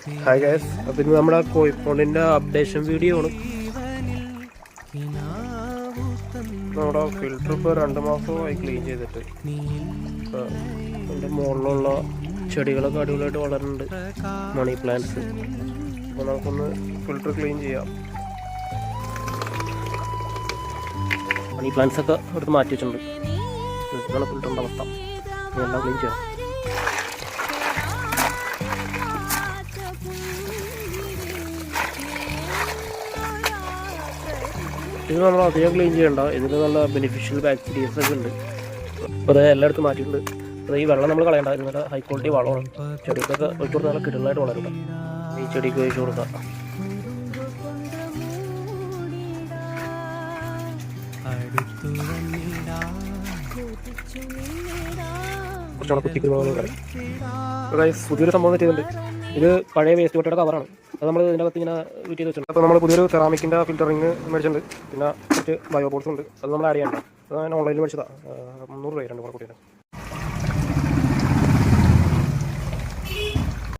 Hi guys, അപ്പോൾ ഇന്ന് നമ്മുടെ കോഴിക്കോടിൻ്റെ അപ്ഡേഷൻ വീഡിയോ ആണ്. നമ്മുടെ ഫിൽറ്റർ ഇപ്പോൾ 2 മാസമായി ക്ലീൻ ചെയ്തിട്ട് എൻ്റെ മുകളിലുള്ള ചെടികളൊക്കെ അടിപൊളിയായിട്ട് വളരുന്നുണ്ട്, മണി പ്ലാന്റ്സ്. അപ്പോൾ നമുക്കൊന്ന് ഫിൽറ്റർ ക്ലീൻ ചെയ്യാം. മണി പ്ലാന്റ്സ് ഒക്കെ എടുത്ത് മാറ്റി വെച്ചിട്ടുണ്ട്. ഇതാണ് ഫിൽറ്ററിൻ്റെ അവസ്ഥ. എല്ലാം ക്ലീൻ ചെയ്യാം. ഇത് നമ്മൾ അധികം ക്ലീൻ ചെയ്യണ്ട. ഇതിൽ നല്ല ബെനിഫിഷ്യൽ ബാക്ടീരിയസ് ഒക്കെ ഉണ്ട്. അപ്പോൾ അത് എല്ലായിടത്തും മാറ്റിയിട്ടുണ്ട്. അപ്പോൾ ഈ വെള്ളം നമ്മൾ കളയണ്ട. ഇതിൻ്റെ ഹൈ ക്വാളിറ്റി വളമാണ്. ചെടിക്കൊക്കെ ഒഴിച്ചു കൊടുത്താൽ നല്ല കിടലായിട്ട് വളരും. ഈ ചെടിക്ക് ഒഴിച്ചു കൊടുക്കാം. കുറച്ചുകൂടെ കുത്തിക്കുന്ന പുതിയൊരു സംഭവം ചെയ്തിട്ടുണ്ട്. ഇത് പഴയ വേസ്റ്റ് വാട്ടറുടെ കവറാണ്. അത് നമ്മൾ ഇതിൻ്റെ അകത്ത് ഇങ്ങനെ വീറ്റ് ചെയ്ത് വെച്ചിട്ടുണ്ട്. അപ്പോൾ നമ്മൾ പുതിയൊരു സെറാമിക്കിൻ്റെ ഫിൽറ്ററിങ് മേടിച്ചിട്ടുണ്ട്. പിന്നെ കുറച്ച് ബയോ ബോൾസ് ഉണ്ട്. അത് നമ്മൾ ആഡ് ചെയ്യണ്ട. അത് ഞാൻ ഓൺലൈനിൽ മേടിച്ചതാണ്. 300 രൂപ 2 കൂടെ കൂട്ടിയിട്ട്.